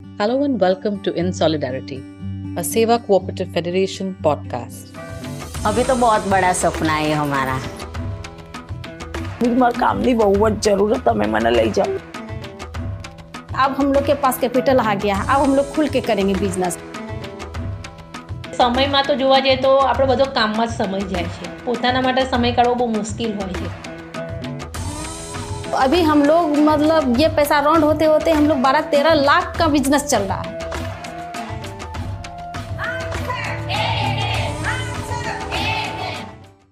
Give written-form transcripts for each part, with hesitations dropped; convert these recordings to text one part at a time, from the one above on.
Hello and welcome to InSolidarity, a SEWA Cooperative Federation podcast. अभी तो बहुत बड़ा सपना है हमारा. मुझे कामनी बहुत जरूरत है, मैंने ले जाओ. अब हम लोग के पास कैपिटल आ गया, अब हम लोग खुल के करेंगे बिजनेस. સમયમાં તો જોવા જઈએ તો આપણો બધો કામમાં જ સમય જાય છે. પોતાના માટે સમય કાઢવો બહુ મુશ્કેલ હોય છે. अभी हम लोग मतलब ये पैसा राउंड होते होते हम लोग 12-13 लाख का बिजनेस चल रहा है.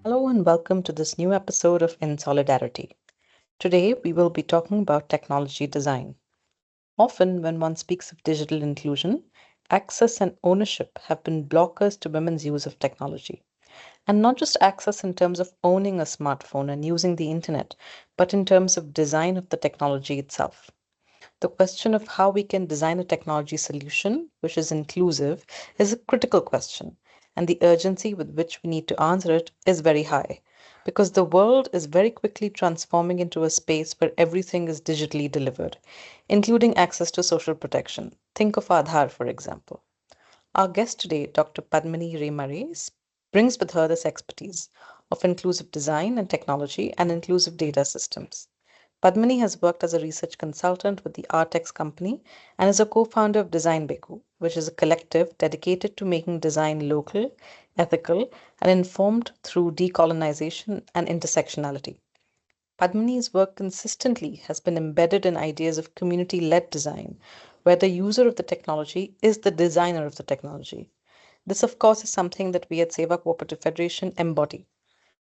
Hello and welcome to this new episode of InSolidarity. Today we will be talking about technology design. Often when one speaks of digital inclusion, access and ownership have been blockers to women's use of technology. And not just access in terms of owning a smartphone and using the internet, but in terms of design of the technology itself. The question of how we can design a technology solution which is inclusive is a critical question, and the urgency with which we need to answer it is very high, because the world is very quickly transforming into a space where everything is digitally delivered, including access to social protection. Think of Aadhaar, for example. Our guest today, Dr. Padmini Ray Murray, brings with her this expertise of inclusive design and technology and inclusive data systems. Padmini has worked as a research consultant with the Artex company and is a co-founder of Design Beku, which is a collective dedicated to making design local, ethical, and informed through decolonization and intersectionality. Padmini's work consistently has been embedded in ideas of community-led design, where the user of the technology is the designer of the technology. This, of course, is something that we at SEWA Cooperative Federation embody.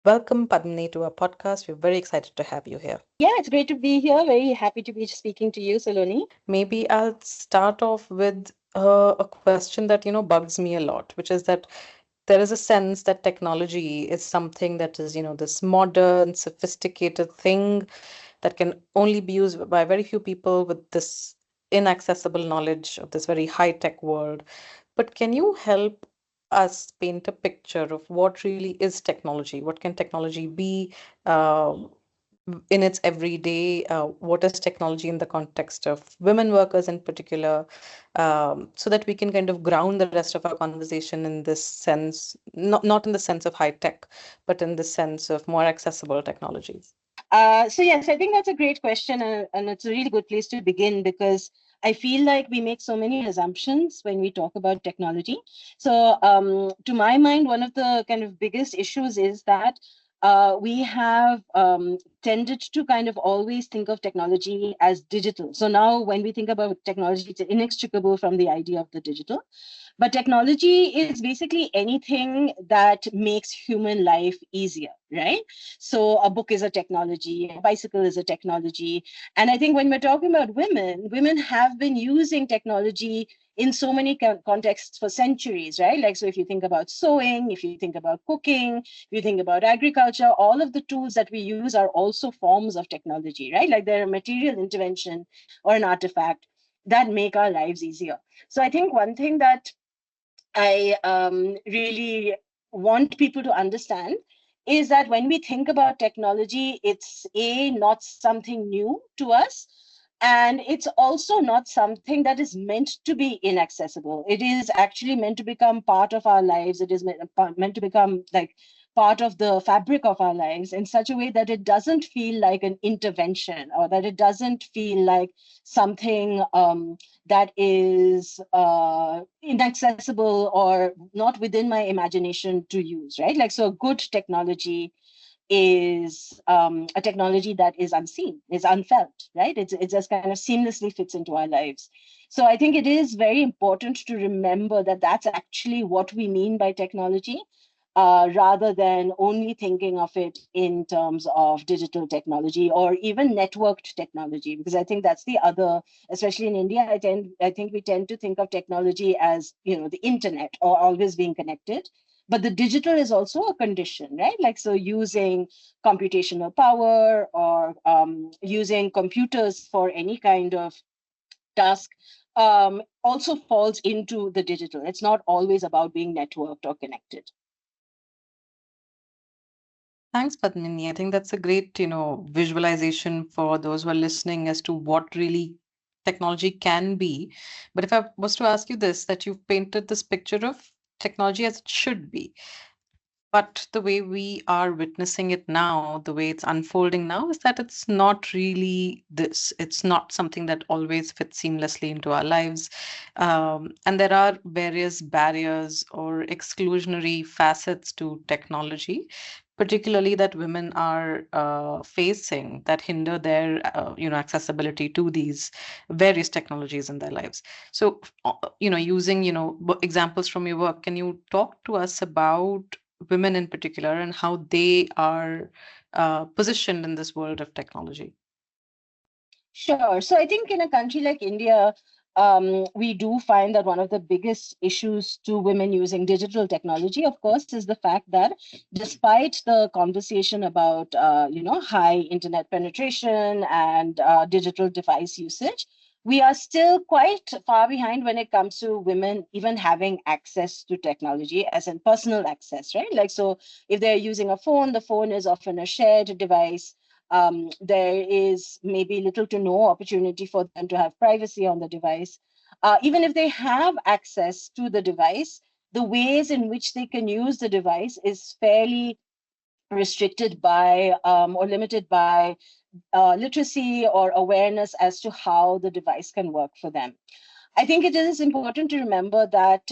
Welcome, Padmini, to our podcast. We're very excited to have you here. Yeah, it's great to be here. Very happy to be speaking to you, Saloni. Maybe I'll start off with a question that, bugs me a lot, which is that there is a sense that technology is something that is, this modern, sophisticated thing that can only be used by very few people with this inaccessible knowledge of this very high-tech world. But can you help us paint a picture of what really is technology? What can technology be in its everyday? What is technology in the context of women workers in particular? So that we can kind of ground the rest of our conversation in this sense, not in the sense of high tech, but in the sense of more accessible technologies. So yes, I think that's a great question, and it's a really good place to begin because I feel like we make so many assumptions when we talk about technology. So to my mind, one of the kind of biggest issues is that we have tended to kind of always think of technology as digital. So now when we think about technology, it's inextricable from the idea of the digital. But technology is basically anything that makes human life easier, right? So a book is a technology, a bicycle is a technology. And I think when we're talking about women, women have been using technology in so many contexts for centuries, right? Like, so if you think about sewing, if you think about cooking, if you think about agriculture, all of the tools that we use are also forms of technology, right? Like they're a material intervention or an artifact that make our lives easier. So I think one thing that I really want people to understand is that when we think about technology, it's not something new to us. And it's also not something that is meant to be inaccessible. It is actually meant to become part of our lives. It is meant to become like part of the fabric of our lives in such a way that it doesn't feel like an intervention or that it doesn't feel like something that is inaccessible or not within my imagination to use, right? Like, so good technology is a technology that is unseen, is unfelt, right? It just kind of seamlessly fits into our lives. So I think it is very important to remember that that's actually what we mean by technology, rather than only thinking of it in terms of digital technology or even networked technology, because I think that's the other, especially in India, I think we tend to think of technology as, the internet or always being connected. But the digital is also a condition, right? Like, so using computational power or using computers for any kind of task also falls into the digital. It's not always about being networked or connected. Thanks, Padmini. I think that's a great, visualization for those who are listening as to what really technology can be. But if I was to ask you this, that you've painted this picture of technology as it should be, but the way we are witnessing it now, the way it's unfolding now, is that it's not really this. It's not something that always fits seamlessly into our lives. And there are various barriers or exclusionary facets to technology, particularly that women are facing, that hinder their accessibility to these various technologies in their lives. So using examples from your work, can you talk to us about women in particular and how they are positioned in this world of technology? Sure. So I think in a country like India, we do find that one of the biggest issues to women using digital technology, of course, is the fact that despite the conversation about, high internet penetration and digital device usage, we are still quite far behind when it comes to women even having access to technology, as in personal access, right? Like, so if they're using a phone, the phone is often a shared device. There is maybe little to no opportunity for them to have privacy on the device. Even if they have access to the device, the ways in which they can use the device is fairly restricted by or limited by literacy or awareness as to how the device can work for them. I think it is important to remember that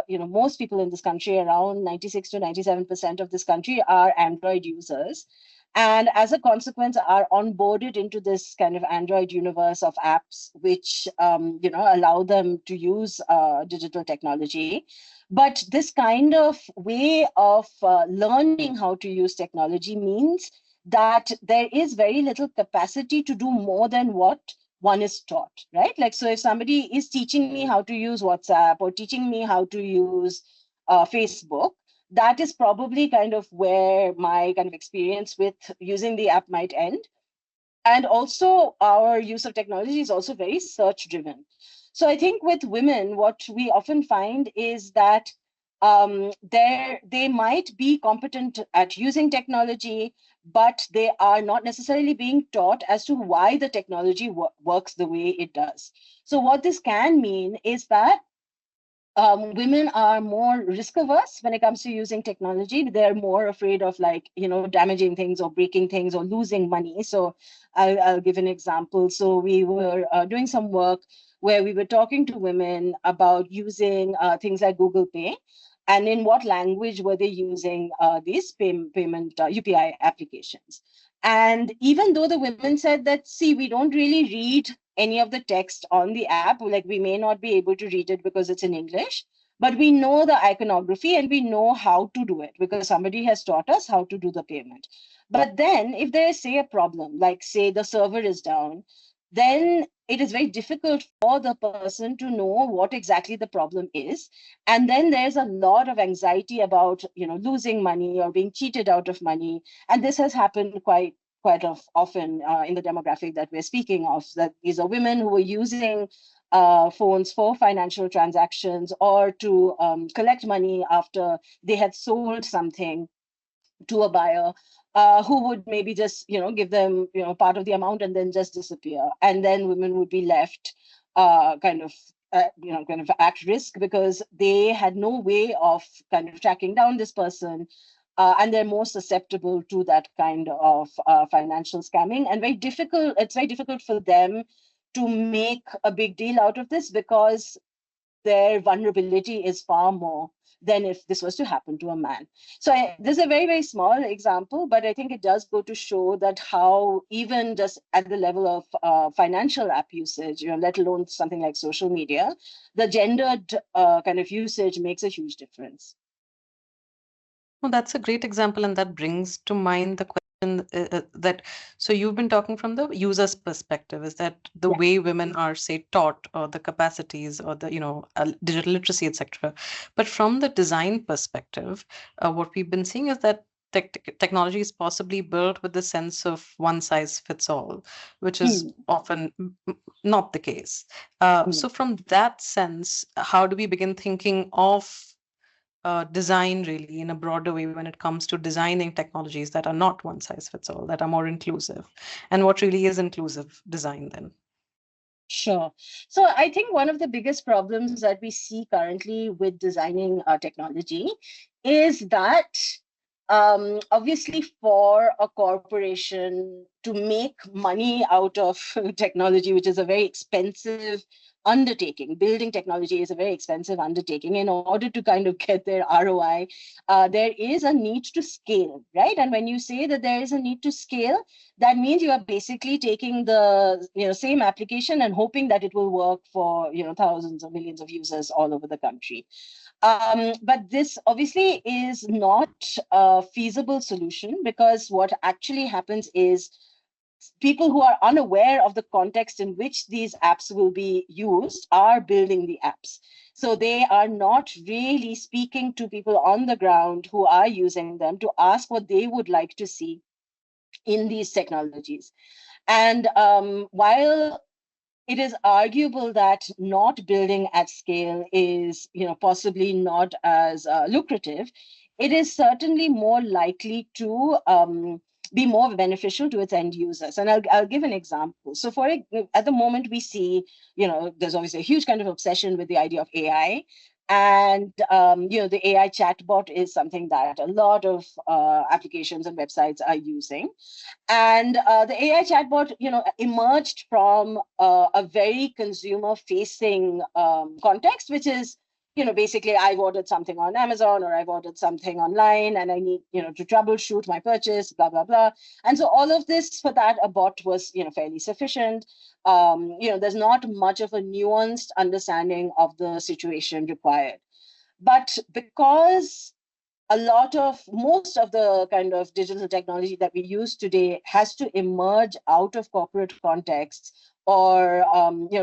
most people in this country, around 96 to 97% of this country, are Android users, and as a consequence are onboarded into this kind of Android universe of apps, which allow them to use digital technology. But this kind of way of learning how to use technology means that there is very little capacity to do more than what one is taught, right? Like, so if somebody is teaching me how to use WhatsApp or teaching me how to use Facebook, that is probably kind of where my kind of experience with using the app might end. And also our use of technology is also very search driven. So I think with women, what we often find is that they might be competent at using technology, but they are not necessarily being taught as to why the technology works the way it does. So what this can mean is that women are more risk averse when it comes to using technology. They're more afraid of damaging things or breaking things or losing money. So I'll give an example. So we were doing some work where we were talking to women about using things like Google Pay, and in what language were they using these payment UPI applications. And even though the women said that, see, we don't really read any of the text on the app, like we may not be able to read it because it's in English, but we know the iconography and we know how to do it because somebody has taught us how to do the payment. But then if there is, say, a problem, like say the server is down, then it is very difficult for the person to know what exactly the problem is. And then there's a lot of anxiety about, losing money or being cheated out of money. And this has happened quite often in the demographic that we're speaking of, that these are women who were using phones for financial transactions or to collect money after they had sold something to a buyer, who would maybe just give them part of the amount and then just disappear, and then women would be left kind of at risk because they had no way of kind of tracking down this person, and they're more susceptible to that kind of financial scamming, and it's very difficult for them to make a big deal out of this because their vulnerability is far more than if this was to happen to a man. So this is a very, very small example, but I think it does go to show that how even just at the level of financial app usage, let alone something like social media, the gendered kind of usage makes a huge difference. Well, that's a great example, and that brings to mind the question that, so you've been talking from the user's perspective, is that the way women are, say, taught, or the capacities, or the, digital literacy, etc. But from the design perspective, what we've been seeing is that technology is possibly built with the sense of one size fits all, which is often not the case. So from that sense, how do we begin thinking of design really in a broader way when it comes to designing technologies that are not one size fits all, that are more inclusive? And what really is inclusive design then? Sure. So I think one of the biggest problems that we see currently with designing technology is that obviously for a corporation to make money out of technology, which is a very expensive undertaking, building technology is a very expensive undertaking. In order to kind of get their ROI, there is a need to scale, right? And when you say that there is a need to scale, that means you are basically taking the same application and hoping that it will work for thousands or millions of users all over the country. But this obviously is not a feasible solution, because what actually happens is people who are unaware of the context in which these apps will be used are building the apps. So they are not really speaking to people on the ground who are using them to ask what they would like to see in these technologies. And while it is arguable that not building at scale is, possibly not as lucrative, it is certainly more likely to be more beneficial to its end users. And I'll give an example. So at the moment we see, there's obviously a huge kind of obsession with the idea of AI. And, the AI chatbot is something that a lot of applications and websites are using. And the AI chatbot, emerged from a very consumer-facing context, which is, basically I've ordered something on Amazon or I've ordered something online and I need, to troubleshoot my purchase, blah, blah, blah. And so all of this for that, a bot was, fairly sufficient. There's not much of a nuanced understanding of the situation required. But because most of the kind of digital technology that we use today has to emerge out of corporate contexts or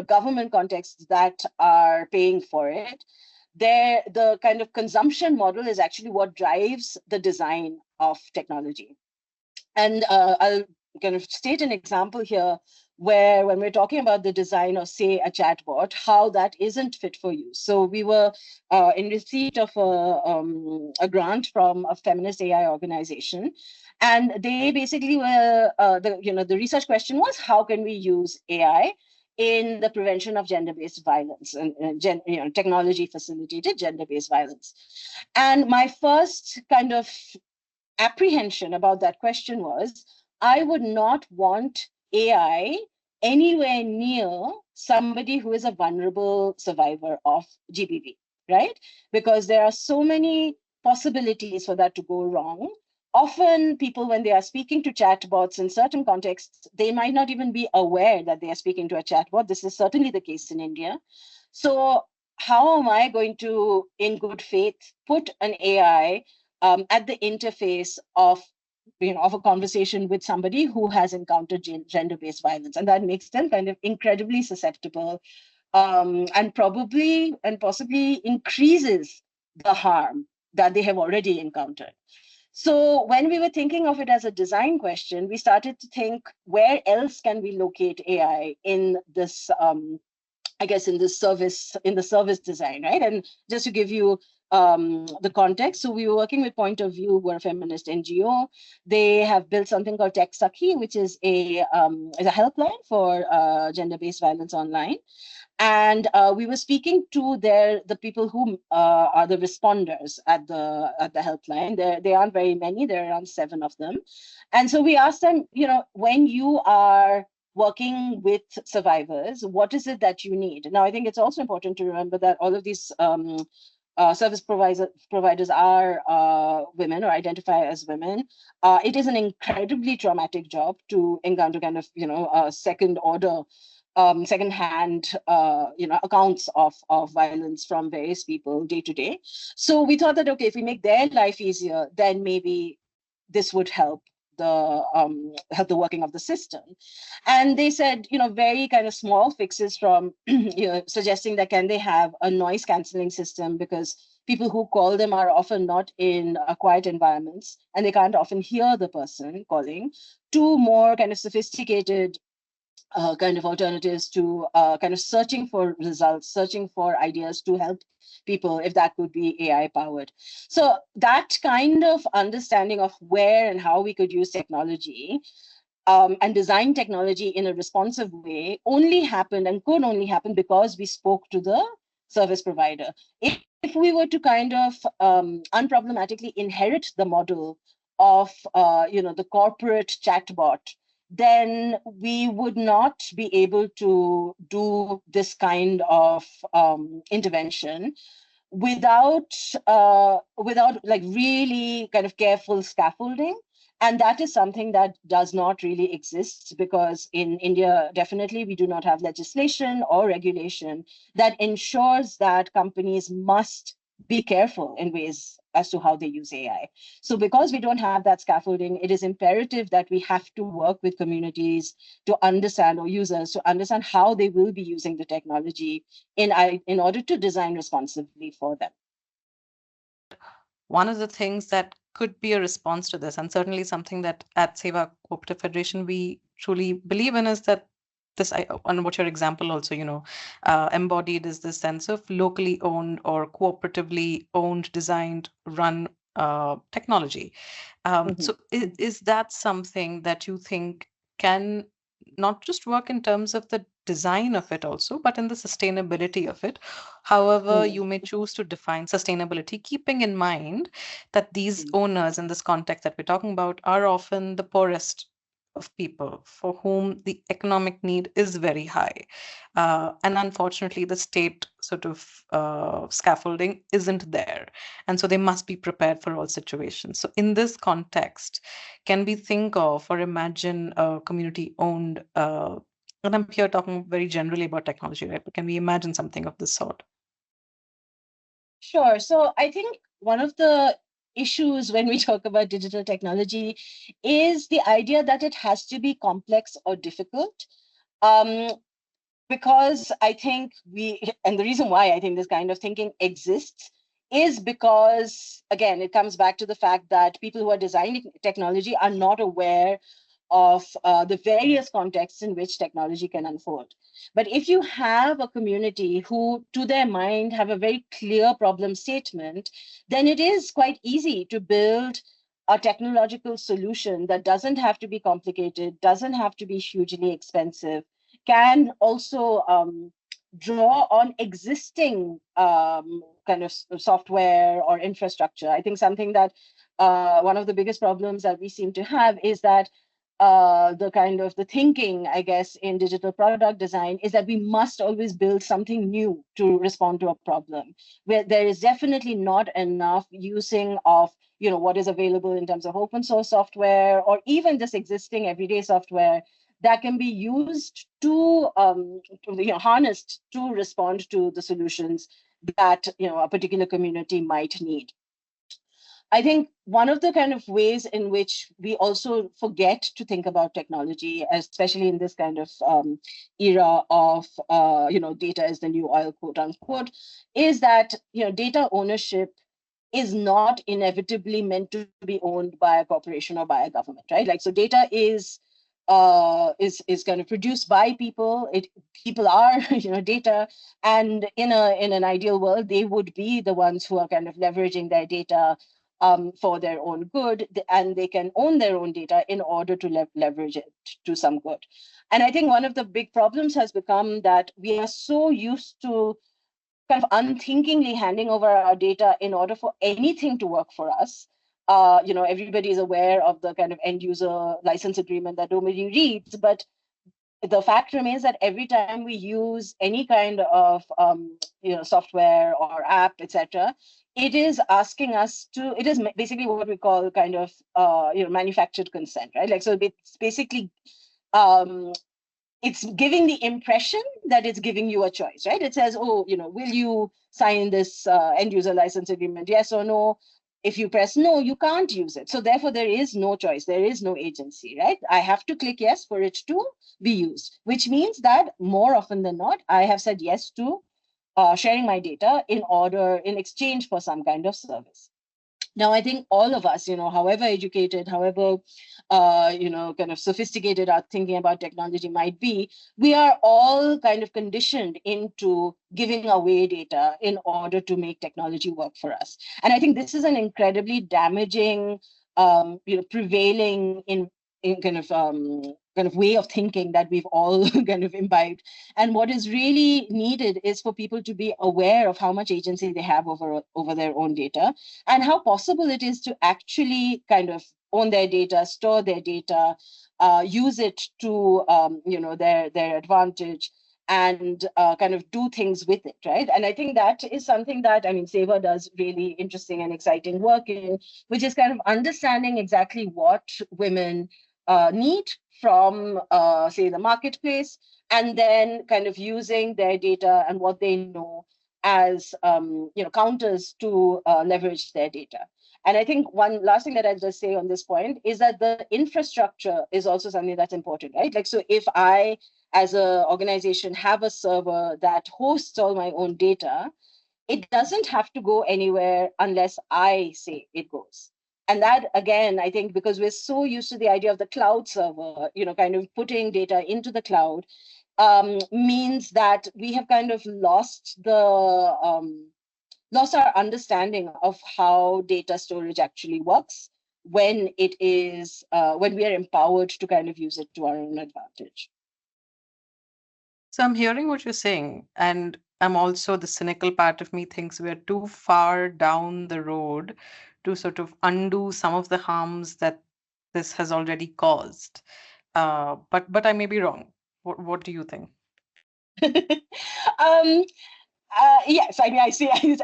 government contexts that are paying for it, the kind of consumption model is actually what drives the design of technology. And I'll kind of state an example here where when we're talking about the design of, say, a chatbot, how that isn't fit for use. So we were in receipt of a grant from a feminist AI organization. And they basically were, the research question was, how can we use AI in the prevention of gender-based violence and technology facilitated gender-based violence? And my first kind of apprehension about that question was, I would not want AI anywhere near somebody who is a vulnerable survivor of GBV, right? Because there are so many possibilities for that to go wrong. Often people, when they are speaking to chatbots in certain contexts, they might not even be aware that they are speaking to a chatbot. This is certainly the case in India. So how am I going to, in good faith, put an AI at the interface of a conversation with somebody who has encountered gender-based violence? And that makes them kind of incredibly susceptible, and possibly increases the harm that they have already encountered. So when we were thinking of it as a design question, we started to think, where else can we locate AI in this I guess in the service design, right? And just to give you the context, so we were working with Point of View, who are a feminist NGO. They have built something called Tech Sakhi, which is a helpline for gender-based violence online. And we were speaking to the people who are the responders at the helpline. They aren't very many. There are around 7 of them. And so we asked them, when you are working with survivors, what is it that you need? Now, I think it's also important to remember that all of these service providers are women or identify as women. It is an incredibly traumatic job to encounter kind of, second-hand, accounts of violence from various people day to day. So we thought that, okay, if we make their life easier, then maybe this would help the working of the system. And they said, very kind of small fixes from, suggesting that can they have a noise canceling system, because people who call them are often not in quiet environments and they can't often hear the person calling, to more kind of sophisticated kind of alternatives to kind of searching for results, searching for ideas to help people, if that could be AI powered. So that kind of understanding of where and how we could use technology and design technology in a responsive way only happened and could only happen because we spoke to the service provider. If we were to kind of unproblematically inherit the model of the corporate chatbot, then we would not be able to do this kind of intervention without like really kind of careful scaffolding. And that is something that does not really exist, because in India, definitely, we do not have legislation or regulation that ensures that companies must be careful in ways as to how they use AI. So because we don't have that scaffolding, it is imperative that we have to work with communities to understand, or users to understand, how they will be using the technology in order to design responsibly for them. One of the things that could be a response to this, and certainly something that at SEWA Cooperative Federation we truly believe in, is that this, on what your example also, embodied, is this sense of locally owned or cooperatively owned, designed, run technology. So is that something that you think can not just work in terms of the design of it also, but in the sustainability of it? However, you may choose to define sustainability, keeping in mind that these owners in this context that we're talking about are often the poorest of people, for whom the economic need is very high. And unfortunately, the state sort of scaffolding isn't there. And so they must be prepared for all situations. So in this context, can we think of or imagine a community-owned, and I'm here talking very generally about technology, right? But can we imagine something of this sort? Sure. So I think one of the issues when we talk about digital technology is the idea that it has to be complex or difficult. Because I think and the reason why I think this kind of thinking exists is because, again, it comes back to the fact that people who are designing technology are not aware of the various contexts in which technology can unfold. But if you have a community who, to their mind, have a very clear problem statement, then it is quite easy to build a technological solution that doesn't have to be complicated, doesn't have to be hugely expensive, can also draw on existing kind of software or infrastructure. I think something that one of the biggest problems that we seem to have is that the thinking, I guess, in digital product design is that we must always build something new to respond to a problem, where there is definitely not enough using of what is available in terms of open source software, or even just existing everyday software that can be used to harnessed to respond to the solutions that a particular community might need. I think one of the kind of ways in which we also forget to think about technology, especially in this kind of era of data is the new oil, quote unquote, is that data ownership is not inevitably meant to be owned by a corporation or by a government, right? Like, so data is kind of produced by people. People are data, and in an ideal world, they would be the ones who are kind of leveraging their data for their own good, and they can own their own data in order to leverage it to some good. And I think one of the big problems has become that we are so used to kind of unthinkingly handing over our data in order for anything to work for us. Everybody is aware of the kind of end user license agreement that nobody reads, but the fact remains that every time we use any kind of software or app, etc., it is asking us to. It is basically what we call kind of manufactured consent, right? Like, so it's basically it's giving the impression that it's giving you a choice, right? It says, oh, will you sign this end user license agreement? Yes or no? If you press no, you can't use it. So therefore, there is no choice. There is no agency, right? I have to click yes for it to be used, which means that more often than not, I have said yes to sharing my data in exchange for some kind of service. Now, I think all of us, however educated, however, kind of sophisticated our thinking about technology might be, we are all kind of conditioned into giving away data in order to make technology work for us. And I think this is an incredibly damaging, prevailing kind of way of thinking that we've all kind of imbibed. And what is really needed is for people to be aware of how much agency they have over their own data, and how possible it is to actually kind of own their data, store their data, use it to their advantage, and kind of do things with it, right? And I think that is something that, I mean, SEWA does really interesting and exciting work in, which is kind of understanding exactly what women need from, say, the marketplace, and then kind of using their data and what they know as counters to leverage their data. And I think one last thing that I'll just say on this point is that the infrastructure is also something that's important, right? Like, so if I, as an organization, have a server that hosts all my own data, it doesn't have to go anywhere unless I say it goes. And that, again, I think because we're so used to the idea of the cloud server, kind of putting data into the cloud, means that we have kind of lost our understanding of how data storage actually works when we are empowered to kind of use it to our own advantage. So I'm hearing what you're saying, and I'm also, the cynical part of me thinks we're too far down the road to sort of undo some of the harms that this has already caused. But I may be wrong. What do you think? Yes, I mean, I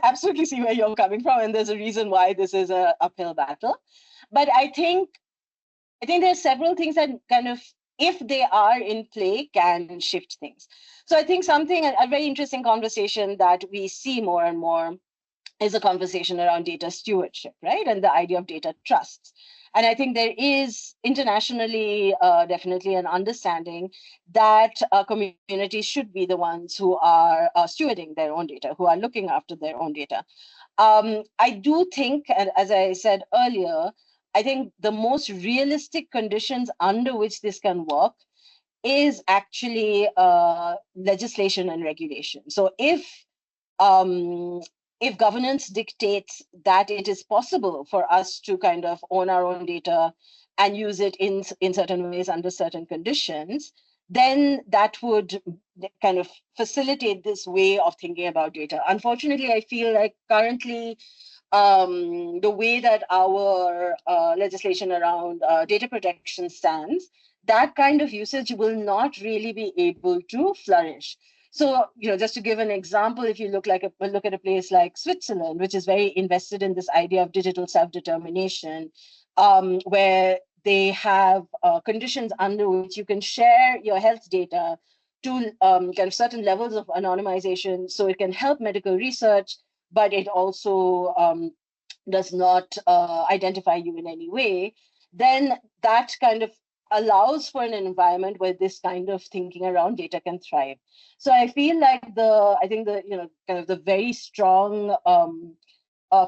absolutely see where you're coming from, and there's a reason why this is an uphill battle. But I think there's several things that kind of, if they are in play, can shift things. So I think a very interesting conversation that we see more and more is a conversation around data stewardship, right? And the idea of data trusts. And I think there is internationally definitely an understanding that communities should be the ones who are stewarding their own data, who are looking after their own data. I do think, and as I said earlier, I think the most realistic conditions under which this can work is actually legislation and regulation. So if governance dictates that it is possible for us to kind of own our own data and use it in certain ways under certain conditions, then that would kind of facilitate this way of thinking about data. Unfortunately, I feel like currently the way that our legislation around data protection stands, that kind of usage will not really be able to flourish. So, just to give an example, if you look at a place like Switzerland, which is very invested in this idea of digital self-determination, where they have conditions under which you can share your health data to kind of certain levels of anonymization, so it can help medical research, but it also does not identify you in any way, then that kind of allows for an environment where this kind of thinking around data can thrive. So I feel like the very strong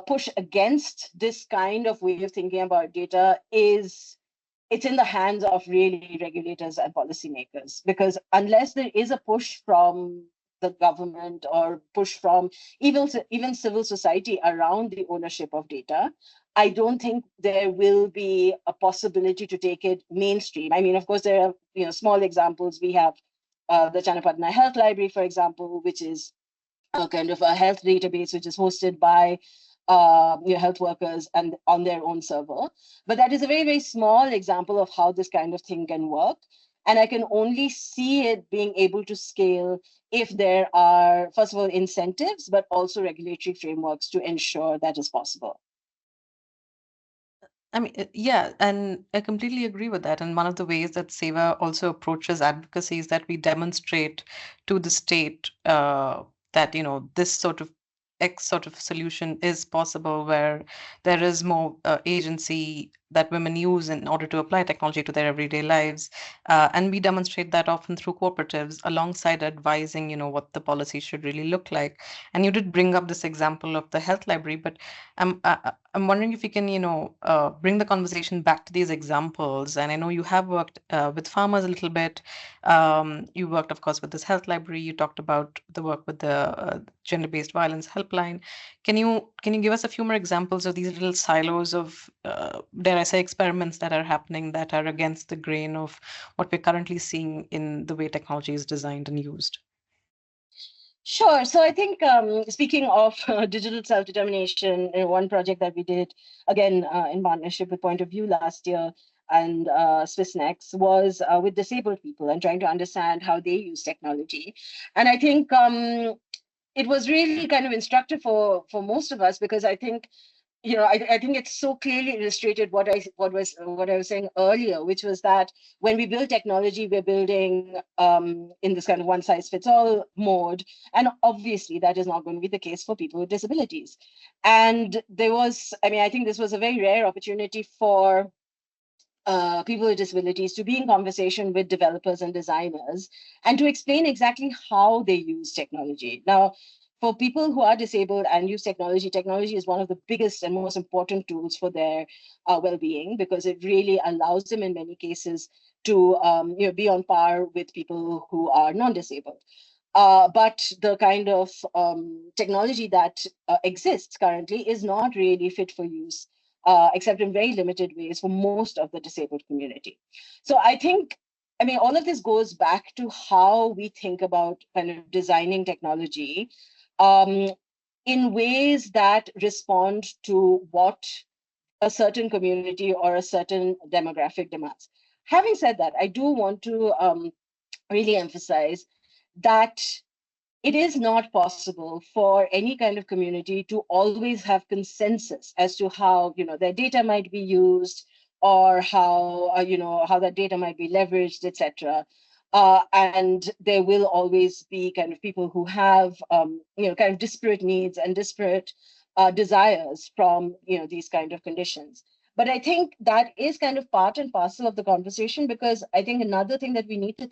push against this kind of way of thinking about data it's in the hands of really regulators and policymakers, because unless there is a push from the government or push from even civil society around the ownership of data, I don't think there will be a possibility to take it mainstream. I mean, of course, there are small examples. We have the Chanapadna Health Library, for example, which is a kind of a health database which is hosted by health workers and on their own server. But that is a very, very small example of how this kind of thing can work. And I can only see it being able to scale if there are, first of all, incentives, but also regulatory frameworks to ensure that is possible. I mean, yeah, and I completely agree with that. And one of the ways that SEWA also approaches advocacy is that we demonstrate to the state that, this sort of X sort of solution is possible, where there is more agency that women use in order to apply technology to their everyday lives. And we demonstrate that often through cooperatives alongside advising, what the policy should really look like. And you did bring up this example of the health library, but I'm wondering if you can, bring the conversation back to these examples. And I know you have worked with farmers a little bit. You worked, of course, with this health library. You talked about the work with the gender-based violence helpline. Can you give us a few more examples of these little silos of, dare I I say experiments that are happening that are against the grain of what we're currently seeing in the way technology is designed and used? Sure. So I think speaking of digital self-determination, one project that we did, again, in partnership with Point of View last year and SwissNext, was with disabled people and trying to understand how they use technology. And I think it was really kind of instructive for most of us, because I think I think it's so clearly illustrated what I was saying earlier, which was that when we build technology, we're building in this kind of one size fits all mode, and obviously that is not going to be the case for people with disabilities. And there was, I think this was a very rare opportunity for people with disabilities to be in conversation with developers and designers and to explain exactly how they use technology. Now, for people who are disabled and use technology, technology is one of the biggest and most important tools for their well-being, because it really allows them in many cases to be on par with people who are non-disabled. But the kind of technology that exists currently is not really fit for use, except in very limited ways for most of the disabled community. So I think, all of this goes back to how we think about kind of designing technology in ways that respond to what a certain community or a certain demographic demands. Having said that, I do want to really emphasize that it is not possible for any kind of community to always have consensus as to how their data might be used, or how how that data might be leveraged, etc. And there will always be kind of people who have kind of disparate needs and disparate desires from these kind of conditions. But I think that is kind of part and parcel of the conversation, because I think another thing that we need to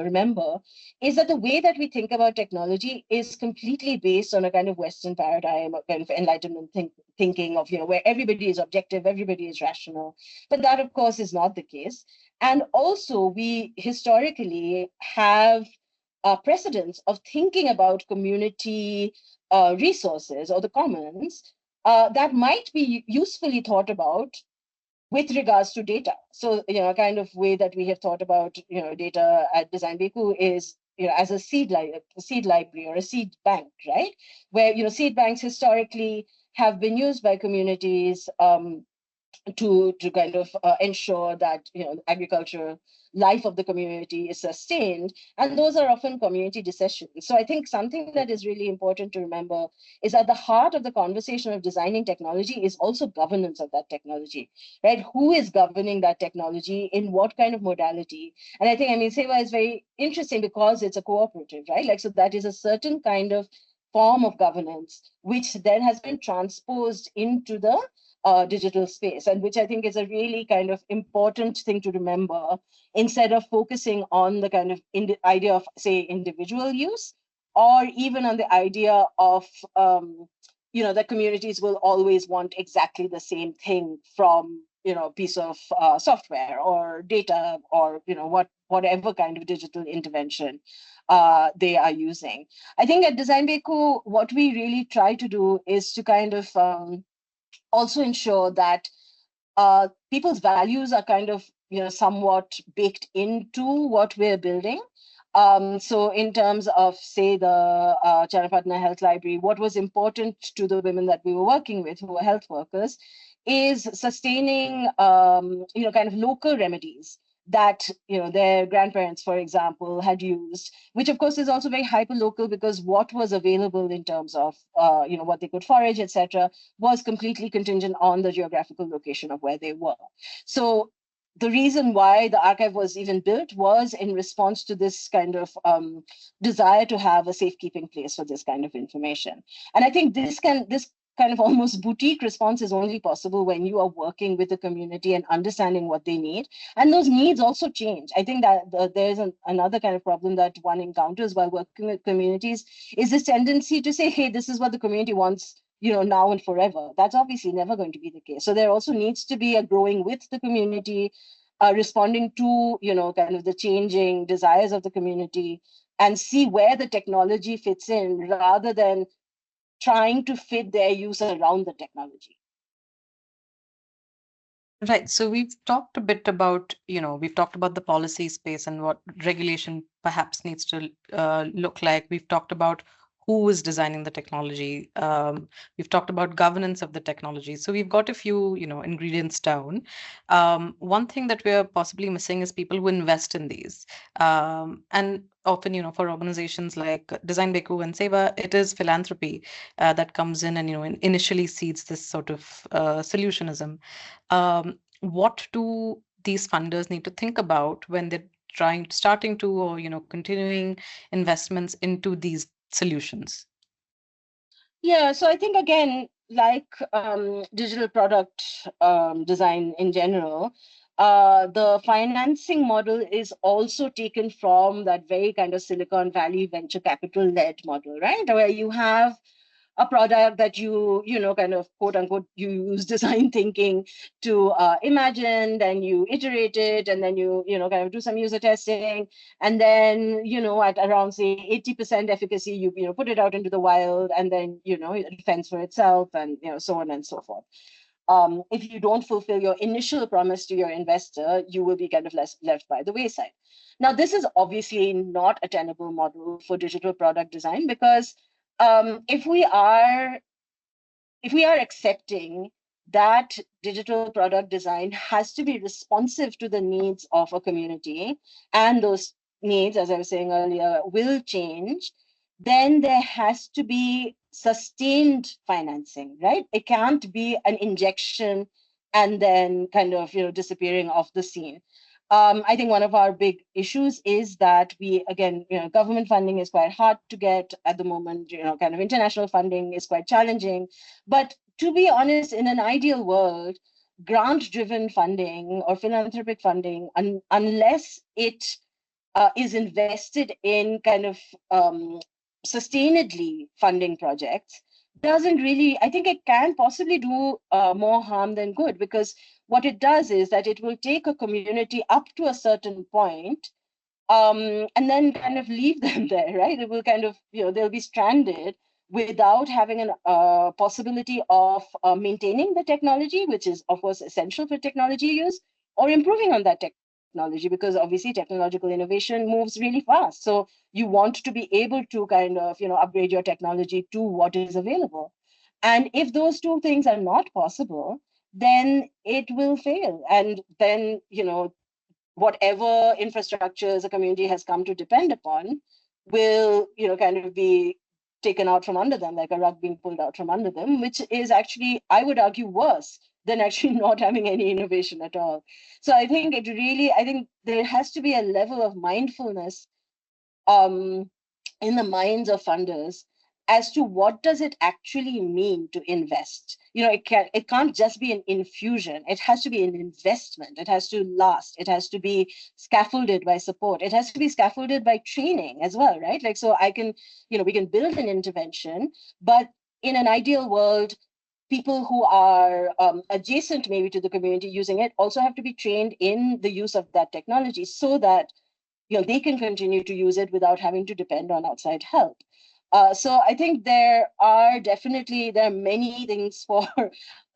remember is that the way that we think about technology is completely based on a kind of Western paradigm, of kind of Enlightenment thinking of, where everybody is objective, everybody is rational. But that, of course, is not the case. And also, we historically have precedents of thinking about community resources or the commons that might be usefully thought about with regards to data. So, a kind of way that we have thought about, data at Design Beku is, as a seed library or a seed bank, right? Where, seed banks historically have been used by communities to kind of ensure that agricultural life of the community is sustained, and those are often community decisions. So I think something that is really important to remember is at the heart of the conversation of designing technology is also governance of that technology, right? Who is governing that technology, in what kind of modality? And I think, SEWA is very interesting because it's a cooperative, right? Like, so that is a certain kind of form of governance which then has been transposed into the digital space, and which I think is a really kind of important thing to remember, instead of focusing on the kind of idea of, say, individual use, or even on the idea of, that communities will always want exactly the same thing from, piece of software or data, or, whatever kind of digital intervention they are using. I think at Design Beku, what we really try to do is to kind of also ensure that people's values are kind of somewhat baked into what we're building. So in terms of, say, the Charapatna Health Library, what was important to the women that we were working with, who were health workers, is sustaining kind of local remedies that their grandparents, for example, had used, which of course is also very hyper local, because what was available in terms of what they could forage, etc., was completely contingent on the geographical location of where they were. So the reason why the archive was even built was in response to this kind of desire to have a safekeeping place for this kind of information. And I think this kind of almost boutique response is only possible when you are working with the community and understanding what they need. And those needs also change. I think that there's another kind of problem that one encounters while working with communities is this tendency to say, hey, this is what the community wants, now and forever. That's obviously never going to be the case. So there also needs to be a growing with the community, responding to, kind of the changing desires of the community, and see where the technology fits in, rather than trying to fit their use around the technology. Right. So we've talked a bit about, we've talked about the policy space and what regulation perhaps needs to look like. We've talked about who is designing the technology. We've talked about governance of the technology. So we've got a few, ingredients down. One thing that we're possibly missing is people who invest in these. And often, for organizations like Design Beku and SEWA, it is philanthropy that comes in and, initially seeds this sort of solutionism. What do these funders need to think about when they're starting to, or continuing investments into these solutions? Yeah, so I think again, like digital product design in general, the financing model is also taken from that very kind of Silicon Valley venture capital led model, right? Where you have a product that you kind of quote unquote you use design thinking to imagine, then you iterate it, and then you kind of do some user testing, and then at around say 80% efficacy you put it out into the wild, and then it fends for itself, and so on and so forth. If you don't fulfill your initial promise to your investor, you will be kind of left by the wayside. Now, this is obviously not a tenable model for digital product design, because if we are accepting that digital product design has to be responsive to the needs of a community, and those needs, as I was saying earlier, will change, then there has to be sustained financing, right? It can't be an injection and then kind of disappearing off the scene. I think one of our big issues is that we, again, government funding is quite hard to get at the moment. Kind of international funding is quite challenging. But to be honest, in an ideal world, grant-driven funding or philanthropic funding, unless it is invested in kind of sustainedly funding projects, doesn't really, I think it can possibly do more harm than good, because what it does is that it will take a community up to a certain point, and then kind of leave them there, right? It will kind of, they'll be stranded without having a possibility of maintaining the technology, which is, of course, essential for technology use, or improving on that technology, because obviously technological innovation moves really fast. So you want to be able to kind of, upgrade your technology to what is available. And if those two things are not possible, then it will fail. And then, whatever infrastructures a community has come to depend upon will, kind of be taken out from under them, like a rug being pulled out from under them, which is actually, I would argue, worse than actually not having any innovation at all. So I think I think there has to be a level of mindfulness in the minds of funders as to what does it actually mean to invest. It can't just be an infusion. It has to be an investment. It has to last. It has to be scaffolded by support. It has to be scaffolded by training as well, right? Like, so we can build an intervention, but in an ideal world, people who are adjacent maybe to the community using it also have to be trained in the use of that technology, so that they can continue to use it without having to depend on outside help. So I think there are many things for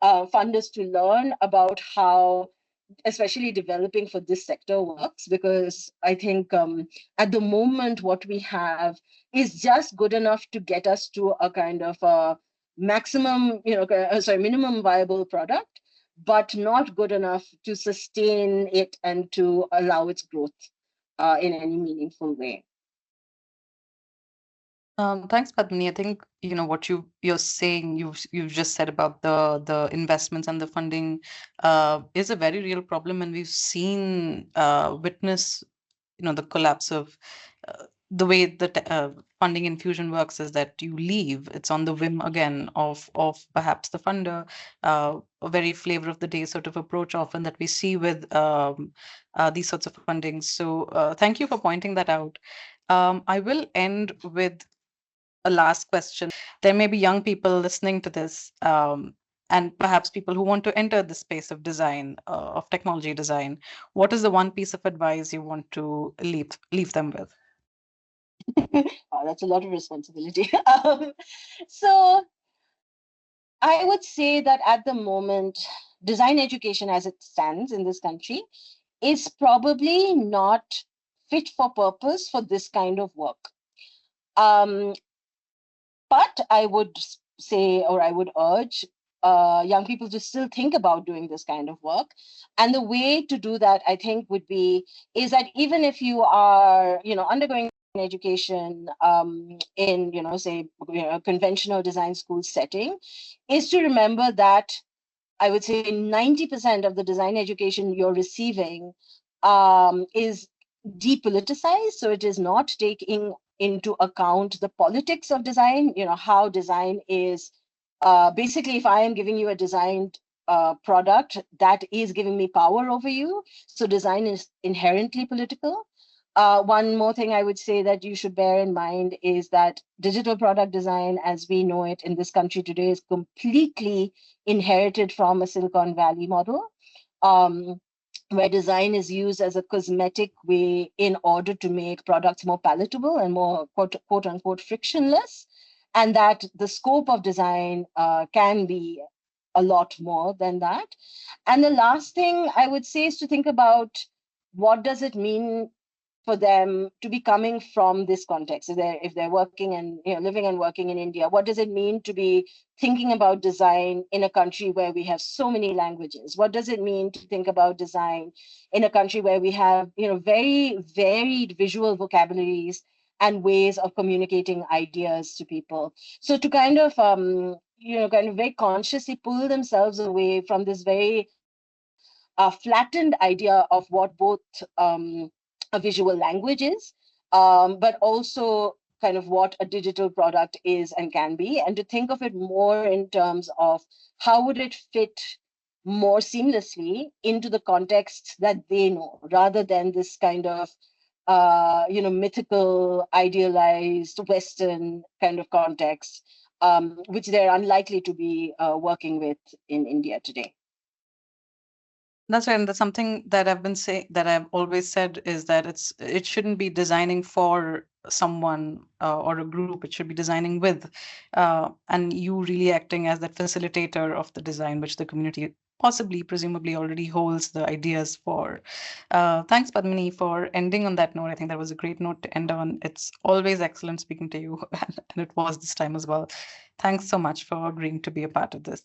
funders to learn about how, especially developing for this sector, works, because I think at the moment what we have is just good enough to get us to a kind of minimum viable product, but not good enough to sustain it and to allow its growth in any meaningful way. Thanks, Padmini. I think what you're saying, you've just said about the investments and the funding is a very real problem, and we've seen witness the collapse of the way that funding infusion works is that you leave. It's on the whim again of perhaps the funder, a very flavor of the day sort of approach often that we see with these sorts of fundings. So thank you for pointing that out. I will end with a last question. There may be young people listening to this, and perhaps people who want to enter the space of design, of technology design. What is the one piece of advice you want to leave them with? Wow, that's a lot of responsibility. So I would say that at the moment, design education as it stands in this country is probably not fit for purpose for this kind of work. But I would say, or I would urge young people to still think about doing this kind of work. And the way to do that, I think, is that even if you are, undergoing education in, say, a conventional design school setting, is to remember that I would say 90% of the design education you're receiving is depoliticized. So it is not taking into account the politics of design, how design is basically, if I am giving you a designed product, that is giving me power over you. So design is inherently political. One more thing I would say that you should bear in mind is that digital product design, as we know it in this country today, is completely inherited from a Silicon Valley model, where design is used as a cosmetic way in order to make products more palatable and more quote unquote frictionless, and that the scope of design can be a lot more than that. And the last thing I would say is to think about what does it mean for them to be coming from this context. If they're working and living and working in India, what does it mean to be thinking about design in a country where we have so many languages? What does it mean to think about design in a country where we have very varied visual vocabularies and ways of communicating ideas to people? So to kind of very consciously pull themselves away from this very flattened idea of what both a visual language is, but also kind of what a digital product is and can be, and to think of it more in terms of how would it fit more seamlessly into the context that they know, rather than this kind of mythical, idealized Western kind of context, which they're unlikely to be working with in India today. That's right. And that's something that I've been saying, that I've always said, is that it shouldn't be designing for someone or a group. It should be designing with, and you really acting as that facilitator of the design, which the community presumably already holds the ideas for. Thanks, Padmini, for ending on that note. I think that was a great note to end on. It's always excellent speaking to you, and it was this time as well. Thanks so much for agreeing to be a part of this.